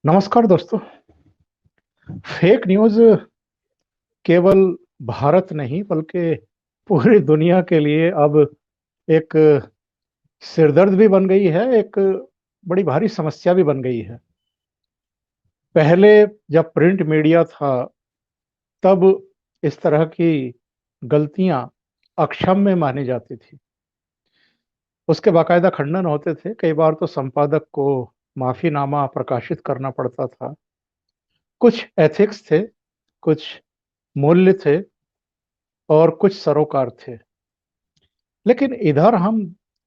नमस्कार दोस्तों। Fake news केवल भारत नहीं बल्कि पूरी दुनिया के लिए अब एक सिरदर्द भी बन गई है, एक बड़ी भारी समस्या भी बन गई है। पहले जब प्रिंट मीडिया था तब इस तरह की गलतियां अक्षम्य मानी जाती थी। उसके बाकायदा खंडन होते थे, कई बार तो संपादक को माफीनामा प्रकाशित करना पड़ता था। कुछ एथिक्स थे, कुछ मूल्य थे और कुछ सरोकार थे। लेकिन इधर हम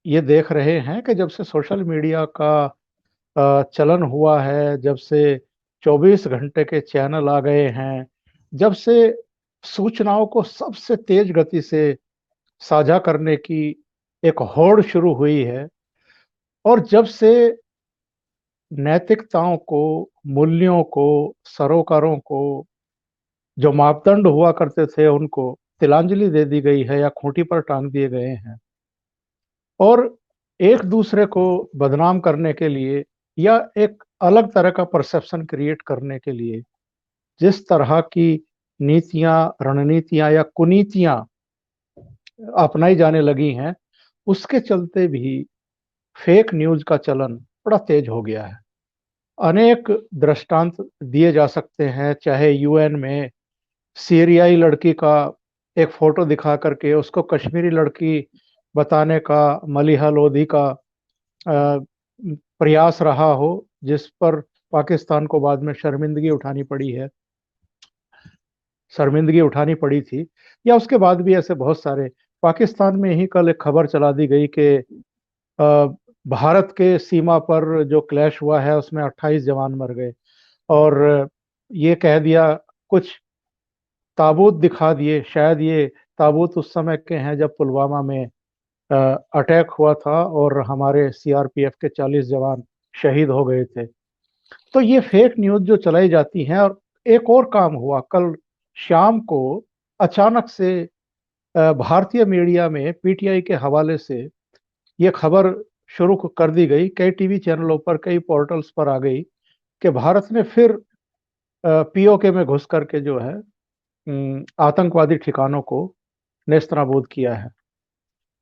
ये देख रहे हैं कि जब से सोशल मीडिया का चलन हुआ है, जब से 24 घंटे के चैनल आ गए हैं, जब से सूचनाओं को सबसे तेज गति से साझा करने की एक होड़ शुरू हुई है और जब से नैतिकताओं को, मूल्यों को, सरोकारों को, जो मापदंड हुआ करते थे उनको तिलांजलि दे दी गई है या खूंटी पर टांग दिए गए हैं और एक दूसरे को बदनाम करने के लिए या एक अलग तरह का परसेप्शन क्रिएट करने के लिए जिस तरह की नीतियां, रणनीतियां या कुनीतियां अपनाई जाने लगी हैं, उसके चलते भी फेक न्यूज का चलन बड़ा तेज हो गया है। अनेक दृष्टांत दिए जा सकते हैं, चाहे यूएन में सीरियाई लड़की का एक फोटो दिखा करके उसको कश्मीरी लड़की बताने का मलिहा लोधी का प्रयास रहा हो, जिस पर पाकिस्तान को बाद में शर्मिंदगी उठानी पड़ी थी। या उसके बाद भी ऐसे बहुत सारे, पाकिस्तान में ही कल एक खबर चला दी गई कि अ, भारत के सीमा पर जो क्लैश हुआ है उसमें 28 जवान मर गए और ये कह दिया, कुछ ताबूत दिखा दिए, शायद ये ताबूत उस समय के हैं जब पुलवामा में अटैक हुआ था और हमारे सीआरपीएफ के 40 जवान शहीद हो गए थे। तो ये फेक न्यूज़ जो चलाई जाती हैं। और एक और काम हुआ कल शाम को, अचानक से भारतीय मीडिया में पीटीआई के हवाले से ये खबर शुरू कर दी गई, कई टीवी चैनलों पर, कई पोर्टल्स पर आ गई कि भारत ने फिर पीओके में घुस करके जो है आतंकवादी ठिकानों को नेस्तनाबूद किया है।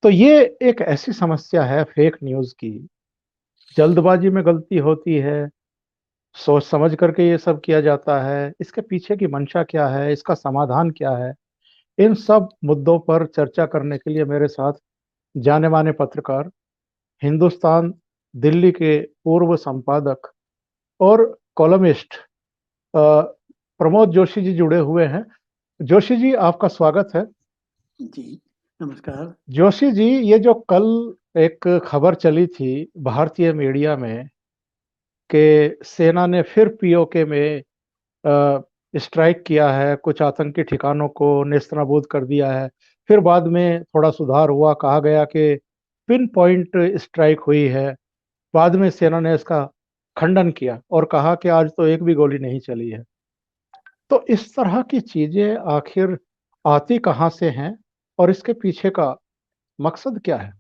तो ये एक ऐसी समस्या है फेक न्यूज़ की, जल्दबाजी में गलती होती है, सोच समझ करके ये सब किया जाता है। इसके पीछे की मंशा क्या है, इसका समाधान क्या है, इन सब मुद्दों पर चर्चा करने के लिए मेरे साथ जाने माने पत्रकार, हिंदुस्तान दिल्ली के पूर्व संपादक और कॉलमिस्ट प्रमोद जोशी जी जुड़े हुए हैं। जोशी जी, आपका स्वागत है। जी, नमस्कार। जोशी जी, ये जो कल एक खबर चली थी भारतीय मीडिया में कि सेना ने फिर पीओके में स्ट्राइक किया है, कुछ आतंकी ठिकानों को नेस्तनाबूद कर दिया है, फिर बाद में थोड़ा सुधार हुआ, कहा गया कि पिन पॉइंट स्ट्राइक हुई है। बाद में सेना ने इसका खंडन किया और कहा कि आज तो एक भी गोली नहीं चली है। तो इस तरह की चीजें आखिर आती कहाँ से हैं और इसके पीछे का मकसद क्या है?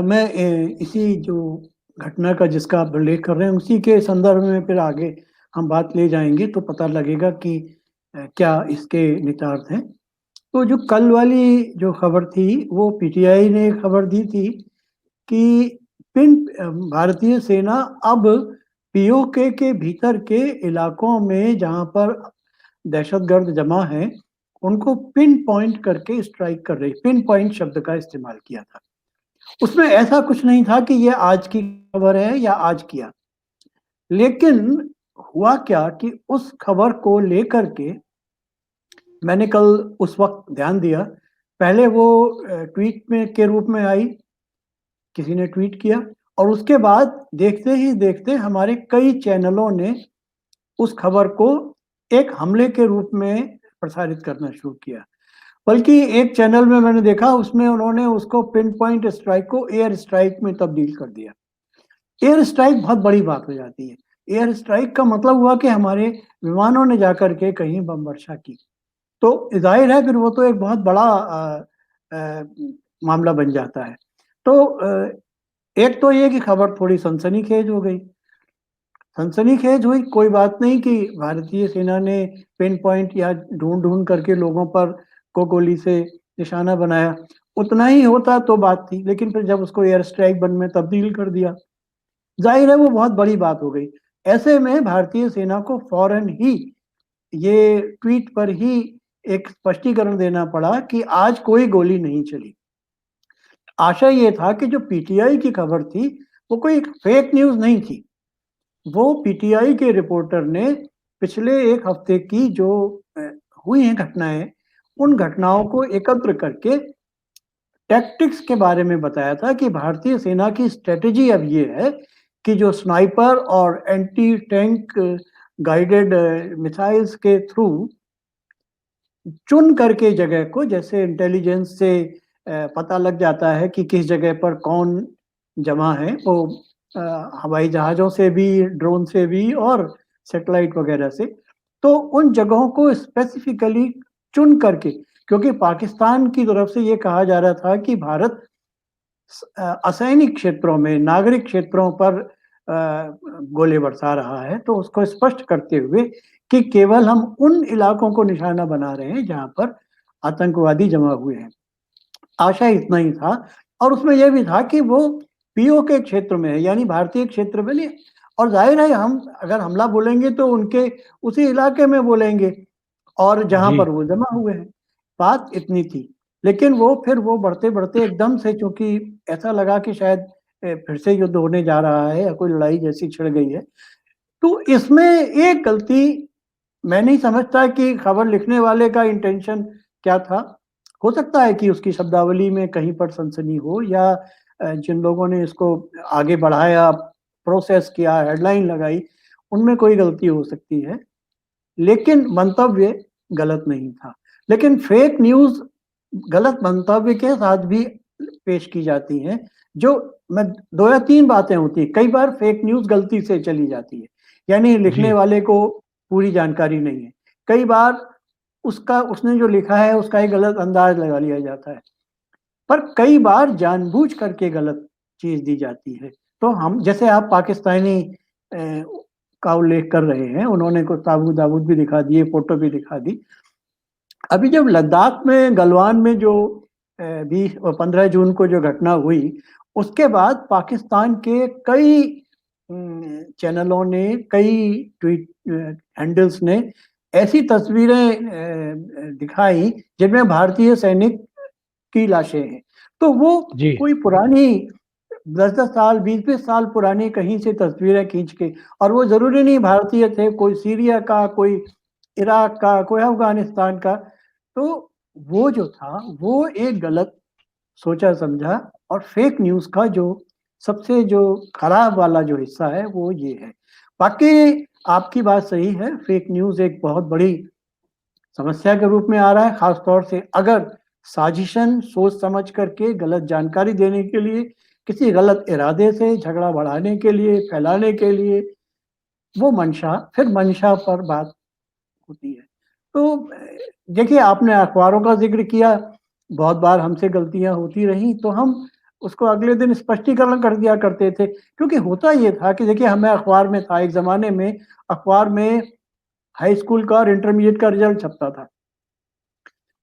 मैं इसी जो घटना का जिसका आप उल्लेख कर रहे हैं, उसी के संदर्भ में फिर आगे हम बात ले जाएँगे, तो पता लगेगा कि क्या इसके निहितार्थ हैं। तो जो कल वाली जो खबर थी, वो पीटीआई ने खबर दी थी कि भारतीय सेना अब पीओके के भीतर के इलाकों में जहाँ पर दहशतगर्द जमा हैं, उनको पिन पॉइंट करके स्ट्राइक कर रही। पिन पॉइंट शब्द का इस्तेमाल किया था। उसमें ऐसा कुछ नहीं था कि ये आज की खबर है या आज किया। लेकिन हुआ क्या कि उस खबर को लेकर के मैंने कल उस वक़्त ध्यान दिया। पहले वो ट्वीट में के रूप में आई, किसी ने ट्वीट किया और उसके बाद देखते ही देखते हमारे कई चैनलों ने उस खबर को एक हमले के रूप में प्रसारित करना शुरू किया। बल्कि एक चैनल में मैंने देखा, उसमें उन्होंने उसको पिन पॉइंट स्ट्राइक को एयर स्ट्राइक में तब्दील कर दिया। एयर स्ट्राइक बहुत बड़ी बात हो जाती है। एयर स्ट्राइक का मतलब हुआ कि हमारे विमानों ने जाकर के कहीं बम वर्षा की। तो ज़ाहिर है फिर वो तो एक बहुत बड़ा अ, मामला बन जाता है। तो एक तो ये कि खबर थोड़ी सनसनीखेज हो गई। सनसनीखेज हुई, कोई बात नहीं कि भारतीय सेना ने पिन पॉइंट या ढूंढ करके लोगों पर को गोली से निशाना बनाया, उतना ही होता तो बात थी, लेकिन फिर जब उसको एयर स्ट्राइक वन में तब्दील कर दिया, जाहिर है वो बहुत बड़ी बात हो गई। ऐसे में भारतीय सेना को फौरन ही ये ट्वीट पर ही एक स्पष्टीकरण देना पड़ा कि आज कोई गोली नहीं चली। आशा ये था कि जो पीटीआई की खबर थी, वो कोई फेक न्यूज़ नहीं थी। वो पीटीआई के रिपोर्टर ने पिछले 1 हफ्ते की जो हुई हैं घटनाएँ, उन घटनाओं को एकत्र करके टैक्टिक्स के बारे में बताया था कि भारतीय सेना की स्ट्रैटेजी अब ये है कि जो स्नाइपर और एंटी टैंक गाइडेड मिसाइल्स के थ्रू चुन करके जगह को, जैसे इंटेलिजेंस से पता लग जाता है कि किस जगह पर कौन जमा है, वो हवाई जहाज़ों से भी, ड्रोन से भी और सैटेलाइट वगैरह से। तो उन जगहों को स्पेसिफिकली चुन करके, क्योंकि पाकिस्तान की तरफ से ये कहा जा रहा था कि भारत असैनिक क्षेत्रों में, नागरिक क्षेत्रों पर गोले बरसा रहा है, तो उसको स्पष्ट करते हुए कि केवल हम उन इलाकों को निशाना बना रहे हैं जहाँ पर आतंकवादी जमा हुए हैं। आशा इतना ही था, और उसमें यह भी था कि वो पीओ के क्षेत्र में है, यानी भारतीय क्षेत्र में नहीं। और जाहिर है हम अगर हमला बोलेंगे तो उनके उसी इलाके में बोलेंगे और जहाँ जी पर वो जमा हुए हैं। बात इतनी थी। लेकिन वो फिर वो बढ़ते-बढ़ते एकदम से, चूँकि ऐसा लगा कि शायद फिर से युद्ध होने जा रहा है या कोई लड़ाई जैसी छिड़ गई है। तो इसमें एक गलती, मैं नहीं समझता कि खबर लिखने वाले का इंटेंशन क्या था। हो सकता है कि उसकी शब्दावली में कहीं पर सनसनी हो, या जिन लोगों ने इसको आगे बढ़ाया, प्रोसेस किया, हेडलाइन लगाई, उनमें कोई गलती हो सकती है। लेकिन मंतव्य गलत नहीं था। लेकिन फेक न्यूज़ गलत मंतव्य के साथ भी पेश की जाती हैं, जो मैं 2 या 3 बातें होती हैं। कई बार फेक न्यूज़ गलती से चली जाती है, यानी लिखने जी वाले को पूरी जानकारी नहीं है। कई बार उसका उसने जो लिखा है उसका एक गलत अंदाज़ लगा लिया जाता है। पर कई बार जानबूझ करके गलत चीज़ दी जाती है। तो हम जैसे आप पाकिस्तानी का उल्लेख कर रहे हैं, उन्होंने कुछ ताबूत-वाबूत भी दिखा दिए, फ़ोटो भी दिखा दी। अभी जब लद्दाख में गलवान में जो 20 और 15 जून को जो घटना हुई, उसके बाद पाकिस्तान के कई चैनलों ने, कई ट्वीट हैंडल्स ने ऐसी तस्वीरें दिखाई जिनमें भारतीय सैनिक की लाशें हैं। तो वो जी कोई पुरानी 10-10 साल, 20-20 साल पुरानी कहीं से तस्वीरें खींच के, और वो ज़रूरी नहीं भारतीय थे, कोई सीरिया का, कोई इराक का, कोई अफ़गानिस्तान का। तो वो जो था, वो एक गलत सोचा-समझा, और फ़ेक न्यूज़ का जो सबसे जो खराब वाला जो हिस्सा है, वो ये है। बाकी आपकी बात सही है, फ़ेक न्यूज़ एक बहुत बड़ी समस्या के रूप में आ रहा है, ख़ास तौर से अगर साजिशन सोच समझ करके गलत जानकारी देने के लिए, किसी गलत इरादे से झगड़ा बढ़ाने के लिए, फैलाने के लिए, वो मंशा, फिर मंशा पर बात होती है। तो देखिए, आपने अखबारों का ज़िक्र किया, बहुत बार हमसे गलतियाँ होती रहीं, तो हम उसको अगले दिन स्पष्टीकरण कर दिया करते थे। क्योंकि होता ये था कि देखिए, मैं अखबार में था, एक ज़माने में अखबार में हाई स्कूल का और इंटरमीडिएट का रिज़ल्ट छपता था।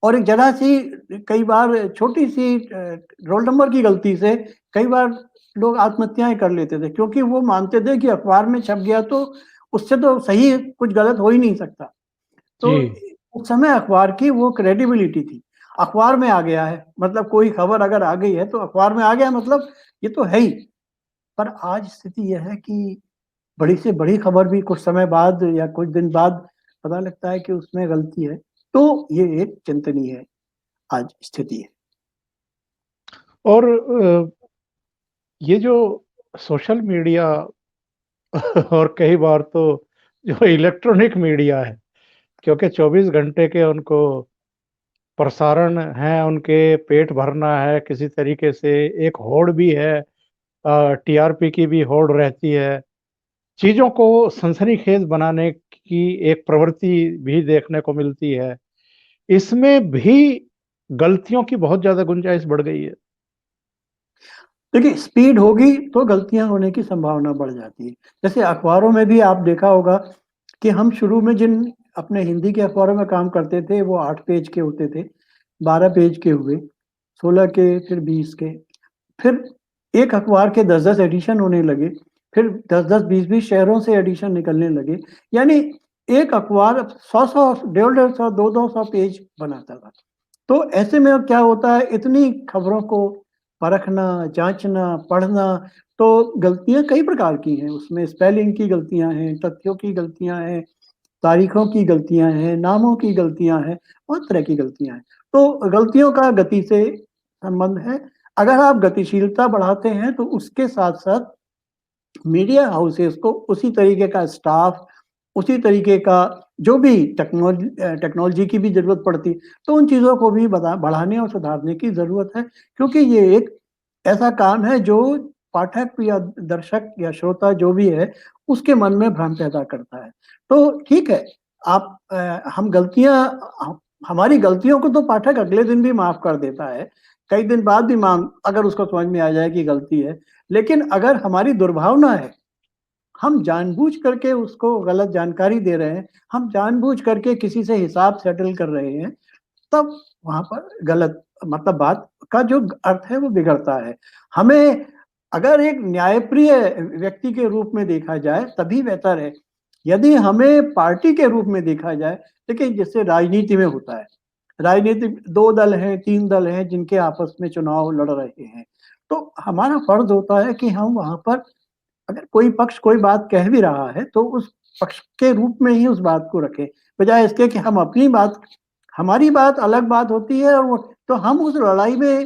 और एक ज़रा-सी, कई बार छोटी-सी रोल नंबर की गलती से कई बार लोग आत्महत्याएँ कर लेते थे, क्योंकि वो मानते थे कि अखबार में छप गया तो उससे तो सही कुछ गलत हो ही नहीं सकता। तो जी उस समय अखबार की वो क्रेडिबिलिटी थी। अखबार में आ गया है, मतलब कोई खबर अगर आ गई है तो अखबार में आ गया, मतलब ये तो है ही। पर आज स्थिति ये है कि बड़ी से बड़ी खबर भी कुछ समय बाद या कुछ दिन बाद पता लगता है कि उसमें गलती है। तो ये एक चिंतनीय आज स्थिति है। और ये जो सोशल मीडिया और कई बार तो जो इलेक्ट्रॉनिक मीडिया है, क्योंकि 24 घंटे के उनको प्रसारण हैं, उनके पेट भरना है किसी तरीके से, एक होड़ भी है, टीआरपी की भी होड़ रहती है, चीज़ों को सनसनीखेज बनाने की एक प्रवृत्ति भी देखने को मिलती है। इसमें भी गलतियों की बहुत ज़्यादा गुंजाइश बढ़ गई है। देखिए, स्पीड होगी तो गलतियां होने की संभावना बढ़ जाती है। जैसे अखबारों में भी आप देखा होगा कि हम शुरू में जिन अपने हिंदी के अखबारों में काम करते थे वो 8 पेज के होते थे, 12 पेज के हुए, 16 के, फिर 20 के, फिर एक अखबार के 10-10 एडिशन होने लगे, फिर 10-10, 20-20 शहरों से एडिशन निकलने लगे। यानी एक अखबार 100-100, 150-150, 200-200 पेज बनाता था। तो ऐसे में अब क्या होता है, इतनी खबरों को परखना, जाँचना, पढ़ना, तो गलतियाँ कई प्रकार की हैं। उसमें स्पेलिंग की गलतियाँ हैं, तथ्यों की गलतियाँ हैं, तारीखों की गलतियाँ हैं, नामों की गलतियाँ हैं, बहुत तरह की गलतियाँ हैं। तो गलतियों का गति से संबंध है। अगर आप गतिशीलता बढ़ाते हैं तो उसके साथ-साथ मीडिया हाउसेस को उसी तरीके का स्टाफ, उसी तरीके का जो भी टेक्नोलॉजी की भी ज़रूरत पड़ती, तो उन चीज़ों को भी बढ़ाने और सुधारने की ज़रूरत है, क्योंकि ये एक ऐसा काम है जो पाठक या दर्शक या श्रोता जो भी है, उसके मन में भ्रम पैदा करता है। तो ठीक है, आप हम गलतियाँ ह हमारी गलतियों को तो पाठक अगले दिन भी माफ़ कर देता है, कई दिन बाद भी अगर उसको समझ में आ जाए कि गलती है। लेकिन अगर हमारी दुर्भावना है, हम जानबूझ करके उसको गलत जानकारी दे रहे हैं, हम जानबूझ करके किसी से हिसाब सेटल कर रहे हैं, तब वहाँ पर गलत मतलब बात का जो अर्थ है वो बिगड़ता है। हमें अगर एक न्यायप्रिय व्यक्ति के रूप में देखा जाए तभी बेहतर है। यदि हमें पार्टी के रूप में देखा जाए, देखिए जैसे राजनीति में होता है, राजनीतिक 2 दल हैं, 3 दल हैं जिनके आपस में चुनाव लड़ रहे हैं। तो हमारा फर्ज़ होता है कि हम वहाँ पर अगर कोई पक्ष कोई बात कह भी रहा है, तो उस पक्ष के रूप में ही उस बात को रखें, बजाय इसके कि हम अपनी बात हमारी बात अलग बात होती है और वो तो हम उस लड़ाई में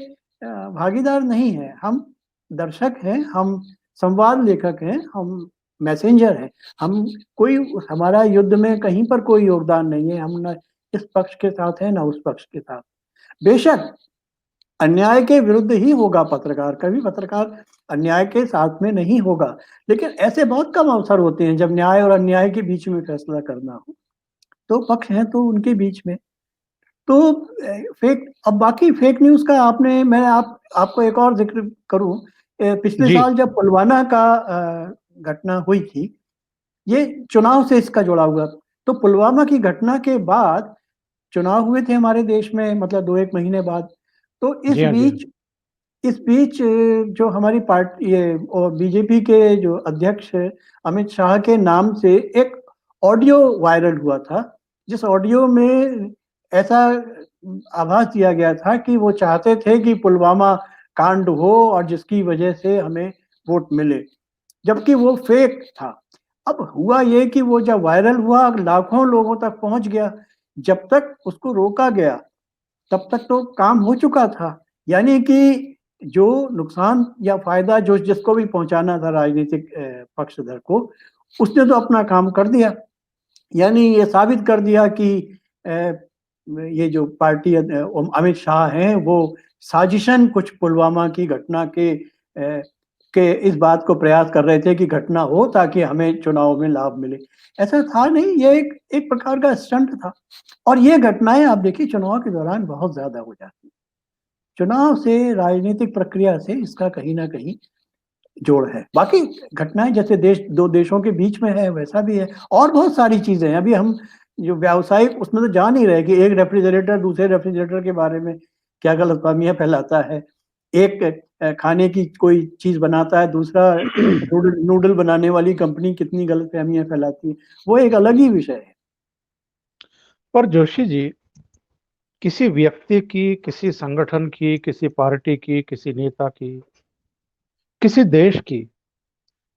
भागीदार नहीं हैं, हम दर्शक हैं, हम संवाद लेखक हैं, हम मैसेंजर हैं। हम कोई हमारा युद्ध में कहीं पर कोई योगदान नहीं है, हम ना इस पक्ष के साथ हैं, ना उस पक्ष के साथ। बेशक अन्याय के विरुद्ध ही होगा पत्रकार, कभी पत्रकार अन्याय के साथ में नहीं होगा। लेकिन ऐसे बहुत कम अवसर होते हैं जब न्याय और अन्याय के बीच में फैसला करना हो। तो पक्ष हैं तो उनके बीच में। तो फेक अब बाकी फेक न्यूज़ का मैं आपको एक और ज़िक्र करूँ पिछले जी। साल जब पुलवामा का घटना हुई थी, ये चुनाव से इसका जुड़ा हुआ। तो पुलवामा की घटना के बाद चुनाव हुए थे हमारे देश में मतलब 2-1 महीने बाद। तो जी हाँ, जी हाँ। इस बीच जो हमारी पार्टी ये और बीजेपी के जो अध्यक्ष अमित शाह के नाम से एक ऑडियो वायरल हुआ था, जिस ऑडियो में ऐसा आभास दिया गया था कि वो चाहते थे कि पुलवामा कांड हो और जिसकी वजह से हमें वोट मिले, जबकि वो फेक था। अब हुआ ये कि वो जब वायरल हुआ लाखों लोगों तक पहुँच गया, जब तक उसको रोका गया तब तक तो काम हो चुका था। यानी कि जो नुकसान या फ़ायदा जो जिसको भी पहुँचाना था राजनीतिक पक्षधर को, उसने तो अपना काम कर दिया। यानी ये साबित कर दिया कि अ, ये जो पार्टी अमित शाह हैं वो साजिशन कुछ पुलवामा की घटना के इस बात को प्रयास कर रहे थे कि घटना हो ताकि हमें चुनाव में लाभ मिले। ऐसा था नहीं, ये एक एक प्रकार का स्टंट था। और ये घटनाएँ आप देखिए चुनाव के दौरान बहुत ज़्यादा हो जाती हैं। चुनाव से, राजनीतिक प्रक्रिया से इसका कहीं न कहीं जोड़ है। बाकी घटनाएँ जैसे 2 देशों के बीच में है वैसा भी है और बहुत सारी चीज़ें हैं। अभी हम जो व्यावसायिक उसमें तो जान ही रहे हैं कि एक रेफ्रिजरेटर दूसरे रेफ्रिजरेटर के बारे में क्या गलतफ़हमियाँ फैलाता है। एक खाने की कोई चीज़ बनाता है, दूसरा नूडल नूडल बनाने वाली कंपनी कितनी गलतफ़हमियाँ फैलाती है, वो एक अलग ही विषय है। पर जोशी जी, किसी व्यक्ति की, किसी संगठन की, किसी पार्टी की, किसी नेता की, किसी देश की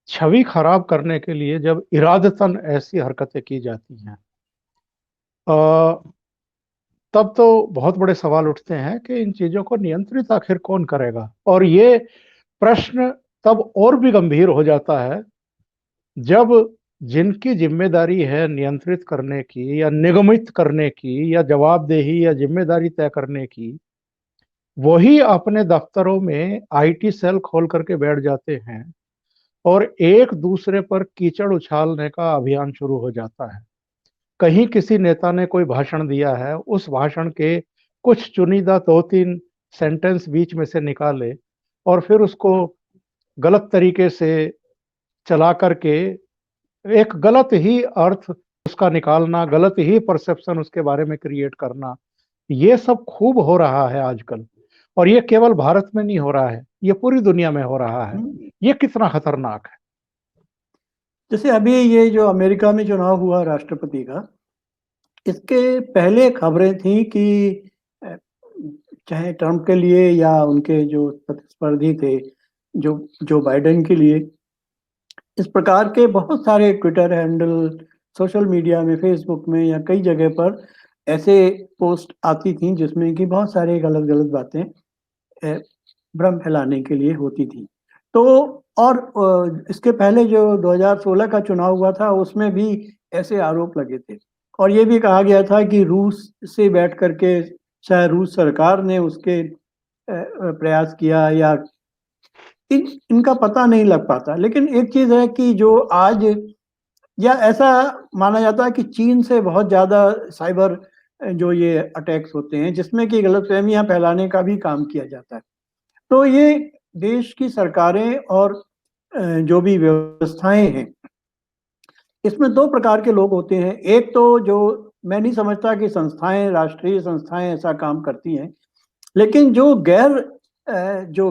छवि खराब करने के लिए जब इरादतन ऐसी हरकतें की जाती हैं, अ, तब तो बहुत बड़े सवाल उठते हैं कि इन चीजों को नियंत्रित आखिर कौन करेगा। और ये प्रश्न तब और भी गंभीर हो जाता है जब जिनकी जिम्मेदारी है नियंत्रित करने की या निगमित करने की या जवाबदेही या जिम्मेदारी तय करने की, वही अपने दफ्तरों में आईटी सेल खोल करके बैठ जाते हैं और एक दूसरे पर कीचड़ उछालने का अभियान शुरू हो जाता है। कहीं किसी नेता ने कोई भाषण दिया है, उस भाषण के कुछ चुनिंदा 2-3 सेंटेंस बीच में से निकाले और फिर उसको गलत तरीके से चला करके एक गलत ही अर्थ उसका निकालना, गलत ही परसेप्शन उसके बारे में क्रिएट करना, ये सब खूब हो रहा है आजकल। और ये केवल भारत में नहीं हो रहा है, ये पूरी दुनिया में हो रहा है। ये कितना खतरनाक है। जैसे अभी ये जो अमेरिका में चुनाव हुआ राष्ट्रपति का, इसके पहले खबरें थी कि अ, चाहे ट्रंप के लिए या उनके जो प्रतिस्पर्धी थे, जो बाइडेन के लिए, इस प्रकार के बहुत सारे ट्विटर हैंडल, सोशल मीडिया में, फेसबुक में या कई जगह पर ऐसे पोस्ट आती थी जिसमें कि बहुत सारे गलत-गलत बातें भ्रम फैलाने के लिए होती थी। तो और इसके पहले जो 2016 का चुनाव हुआ था उसमें भी ऐसे आरोप लगे थे और ये भी कहा गया था कि रूस से बैठ कर के शायद रूस सरकार ने उसके प्रयास किया या इनका पता नहीं लग पाता। लेकिन एक चीज़ है कि जो आज या ऐसा माना जाता है कि चीन से बहुत ज़्यादा साइबर जो ये अटैक्स होते हैं जिसमें कि गलतफ़हमियाँ फैलाने का भी काम किया जाता है। तो ये देश की सरकारें और जो भी व्यवस्थाएँ हैं, इसमें 2 प्रकार के लोग होते हैं। एक तो जो मैं नहीं समझता कि संस्थाएँ, राष्ट्रीय संस्थाएँ ऐसा काम करती हैं। लेकिन जो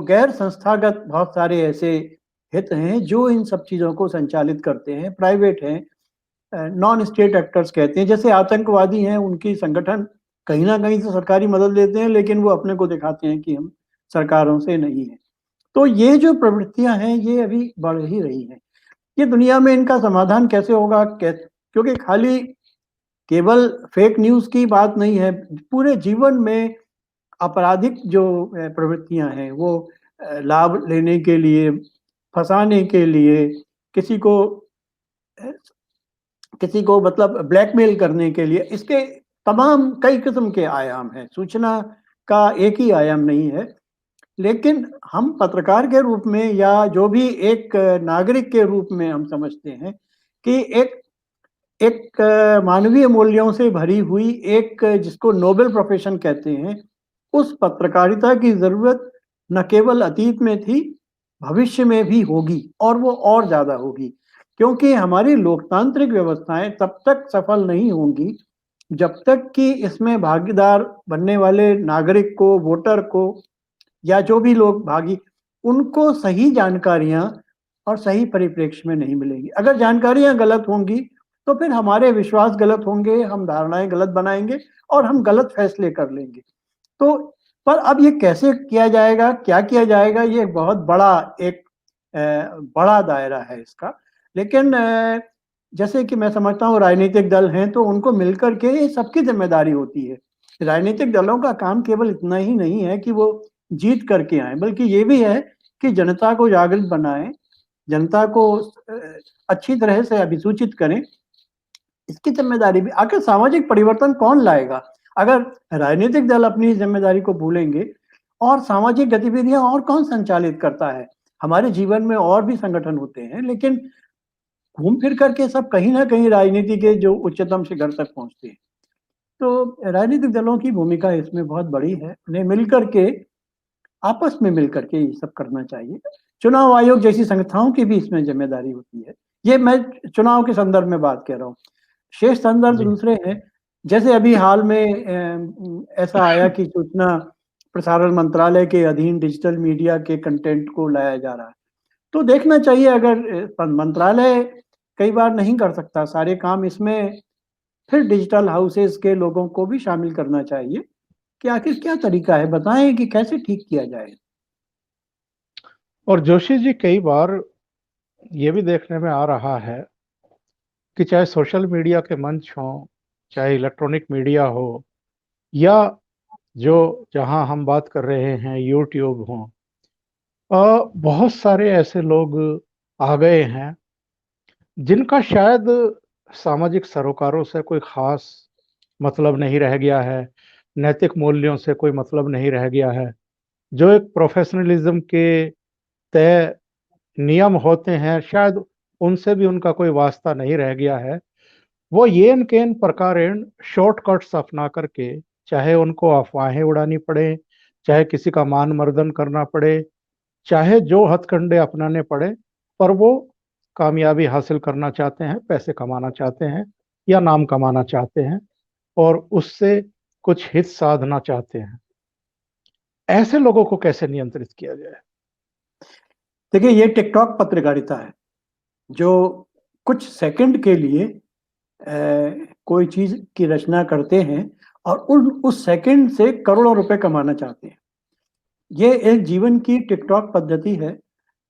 गैर संस्थागत बहुत सारे ऐसे हित हैं, जो इन सब चीज़ों को संचालित करते हैं, प्राइवेट हैं, नॉन स्टेट एक्टर्स कहते हैं। जैसे आतंकवादी हैं, उनकी संगठन कहीं न कहीं से सरकारी मदद लेते हैं, लेकिन वो अपने को दिखाते हैं कि हम सरकारों से नहीं हैं। तो ये जो प्रवृत्तियाँ हैं, ये अभी बढ़ ही रही हैं। ये दुनिया में इनका समाधान कैसे होगा? क्योंकि खाली केवल फेक न्यूज़ की बात नहीं है, पूरे जीवन में आपराधिक जो प्रवृत्तियाँ हैं, वो लाभ लेने के लिए, फँसाने के लिए, किसी को अ, किसी को मतलब ब्लैकमेल करने के लिए, इसके तमाम कई किस्म के आयाम हैं। सूचना का एक ही आयाम नहीं है। लेकिन हम पत्रकार के रूप में या जो भी एक नागरिक के रूप में हम समझते हैं कि एक एक मानवीय मूल्यों से भरी हुई एक जिसको नोबेल प्रोफ़ेशन कहते हैं, उस पत्रकारिता की ज़रूरत न केवल अतीत में थी, भविष्य में भी होगी और वो और ज़्यादा होगी। क्योंकि हमारी लोकतांत्रिक व्यवस्थाएँ तब तक सफल नहीं होंगी, जब तक कि इसमें भागीदार बनने वाले नागरिक को, वोटर को या जो भी लोग उनको सही जानकारियाँ और सही परिप्रेक्ष्य में नहीं मिलेंगी। अगर जानकारियाँ गलत होंगी, तो फिर हमारे विश्वास गलत होंगे, हम धारणाएँ गलत बनाएँगे और हम गलत फैसले कर लेंगे। तो पर अब ये कैसे किया जाएगा, क्या किया जाएगा, ये बहुत बड़ा एक अ, बड़ा दायरा है इसका। लेकिन जैसे कि मैं समझता हूँ राजनीतिक दल हैं, तो उनको मिलकर के ये सबकी ज़िम्मेदारी होती है। राजनीतिक दलों का काम केवल इतना ही नहीं है कि वो जीत करके आएँ, बल्कि ये भी है कि जनता को जागृत बनाएँ, जनता को अच्छी तरह से अभिसूचित करें, इसकी ज़िम्मेदारी भी आखिर सामाजिक परिवर्तन कौन लाएगा? अगर राजनीतिक दल अपनी ज़िम्मेदारी को भूलेंगे और सामाजिक गतिविधियाँ और कौन संचालित करता है? हमारे जीवन में और भी संगठन होते हैं, लेकिन घूम फिर कर के सब कहीं न कहीं राजनीति के जो उच्चतम शिखर तक पहुँचते हैं। तो राजनीतिक दलों की भूमिका इसमें बहुत बड़ी है। उन्हें मिलकर के आपस में मिलकर के ये सब करना चाहिए। चुनाव आयोग जैसी संस्थाओं की भी इसमें ज़िम्मेदारी होती है। ये मैं चुनाव के संदर्भ में बात कह रहा हूँ। शेष संदर्भ जी। दूसरे हैं। जैसे अभी हाल में ऐसा आया कि सूचना प्रसारण मंत्रालय के अधीन डिजिटल मीडिया के कंटेंट को लाया जा रहा है। तो देखना चाहिए अगर मंत्रालय कई बार नहीं कर सकता सारे काम इसमें, फिर डिजिटल हाउसेस के लोगों को भी शामिल करना चाहिए कि आखिर क्या तरीका है, बताएँ कि कैसे ठीक किया जाए? और जोशी जी, कई बार ये भी देखने में आ रहा है कि चाहे सोशल मीडिया के मंच हों, चाहे इलेक्ट्रॉनिक मीडिया हो, या जो जहां हम बात कर रहे हैं यूट्यूब हो, बहुत सारे ऐसे लोग आ गए हैं जिनका शायद सामाजिक सरोकारों से कोई खास मतलब नहीं रह गया है, नैतिक मूल्यों से कोई मतलब नहीं रह गया है। जो एक प्रोफेशनलिज्म के तय नियम होते हैं, शायद उनसे भी उनका कोई वास्ता नहीं रह गया है। वो येन केन प्रकारेण शॉर्टकट्स अपना करके, चाहे उनको अफवाहें उड़ानी पड़े, चाहे किसी का मान मर्दन करना पड़े, चाहे जो हथकंडे अपनाने पड़े, पर वो कामयाबी हासिल करना चाहते हैं, पैसे कमाना चाहते हैं या नाम कमाना चाहते हैं और उससे कुछ हित साधना चाहते हैं। ऐसे लोगों को कैसे नियंत्रित किया जाए? देखिए, ये टिकटॉक पत्रकारिता है, जो कुछ सेकंड के लिए कोई चीज़ की रचना करते हैं और उस सेकंड से करोड़ों रुपए कमाना चाहते हैं। ये एक जीवन की टिकटॉक पद्धति है,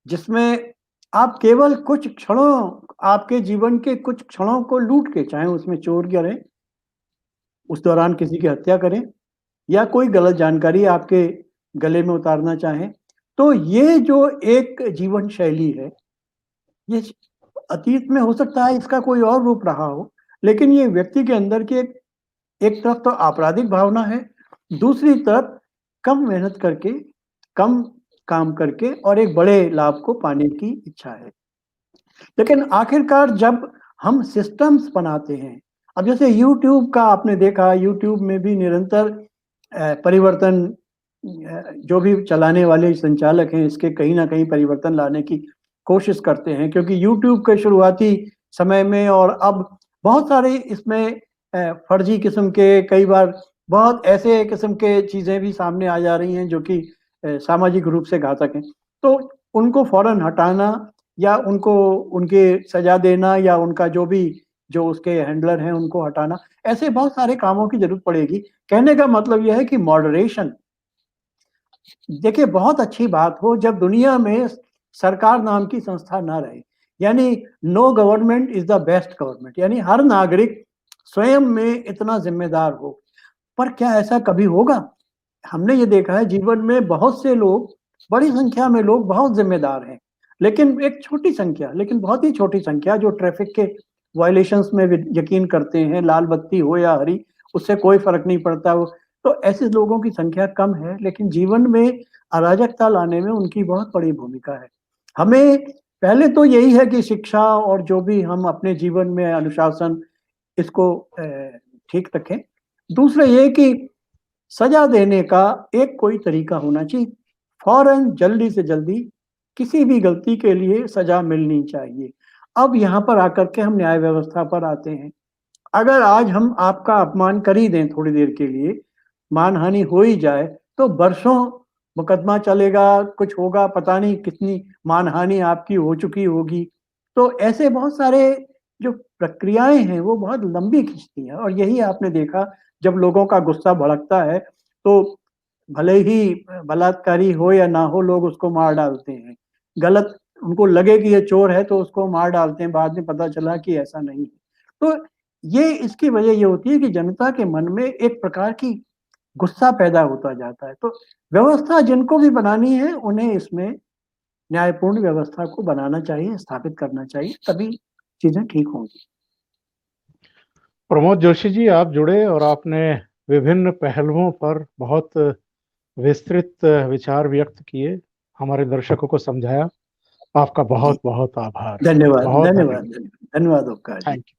जिसमें आप केवल कुछ क्षणों आपके जीवन के कुछ क्षणों को लूट के, चाहे उसमें चोर करें, उस दौरान किसी की हत्या करें या कोई गलत जानकारी आपके गले में उतारना चाहें, तो ये जो एक जीवन शैली है, ये अतीत में हो सकता है इसका कोई और रूप रहा हो, लेकिन ये व्यक्ति के अंदर की एक एक तरफ तो आपराधिक भावना है, दूसरी तरफ कम मेहनत करके, कम काम करके और एक बड़े लाभ को पाने की इच्छा है। लेकिन आखिरकार जब हम सिस्टम्स बनाते हैं, अब जैसे यूट्यूब का आपने देखा, यूट्यूब में भी निरंतर परिवर्तन, जो भी चलाने वाले संचालक हैं, इसके कहीं न कहीं परिवर्तन लाने की कोशिश करते हैं, क्योंकि यूट्यूब के शुरुआती समय में और अब बहुत सारे इसमें फर्जी किस्म के, कई बार बहुत ऐसे किस्म के चीज़ें भी सामने आ जा रही हैं जो कि सामाजिक रूप से घातक हैं। तो उनको फ़ौरन हटाना या उनको उनके सज़ा देना या उनका जो उसके हैंडलर हैं उनको हटाना, ऐसे बहुत सारे कामों की ज़रूरत पड़ेगी। कहने का मतलब ये है कि मॉडरेशन, देखिए बहुत अच्छी बात हो जब दुनिया में सरकार नाम की संस्था ना रहे, यानी no government is the best government, यानी हर नागरिक स्वयं में इतना ज़िम्मेदार हो। पर क्या ऐसा कभी होगा? हमने ये देखा है जीवन में बहुत से लोग, बड़ी संख्या में लोग बहुत ज़िम्मेदार हैं, लेकिन एक छोटी संख्या, लेकिन बहुत ही छोटी संख्या जो ट्रैफिक के वायलेशंस में यकीन करते हैं, लाल बत्ती हो या हरी, उससे कोई फ़र्क नहीं पड़ता वो। तो ऐसे लोगों की संख्या कम है, लेकिन जीवन में अराजकता लाने में उनकी बहुत बड़ी भूमिका है। हमें पहले तो यही है कि शिक्षा और जो भी हम अपने जीवन में अनुशासन, इसको ठीक रखें। दूसरा ये कि सज़ा देने का एक कोई तरीका होना चाहिए। फ़ौरन जल्दी से जल्दी किसी भी गलती के लिए सज़ा मिलनी चाहिए। अब यहाँ पर आकर के हम न्याय व्यवस्था पर आते हैं। अगर आज हम आपका अपमान कर ही दें थोड़ी देर के लिए, मानहानि हो ही जाए, तो बरसों मुकदमा चलेगा, कुछ होगा, पता नहीं कितनी मानहानि आपकी हो चुकी होगी। तो ऐसे बहुत सारे जो प्रक्रियाएँ हैं, वो बहुत लंबी खिंचती हैं और यही आपने देखा, जब लोगों का गुस्सा भड़कता है, तो भले ही बलात्कारी हो या ना हो, लोग उसको मार डालते हैं। गलत उनको लगे कि ये चोर है, तो उसको मार डालते हैं, बाद में पता चला कि ऐसा नहीं है। तो ये इसकी वजह ये होती है कि जनता के मन में एक प्रकार की गुस्सा पैदा होता जाता है। तो व्यवस्था जिनको भी बनानी है, उन्हें इसमें न्यायपूर्ण व्यवस्था को बनाना चाहिए, स्थापित करना चाहिए, तभी चीज़ें ठीक होंगी। प्रमोद जोशी जी, आप जुड़े और आपने विभिन्न पहलुओं पर बहुत विस्तृत विचार व्यक्त किए, हमारे दर्शकों को समझाया। आपका जी, बहुत बहुत आभार। धन्यवाद, बहुत धन्यवाद, धन्यवाद। धन्यवाद आपका जी। Thank you.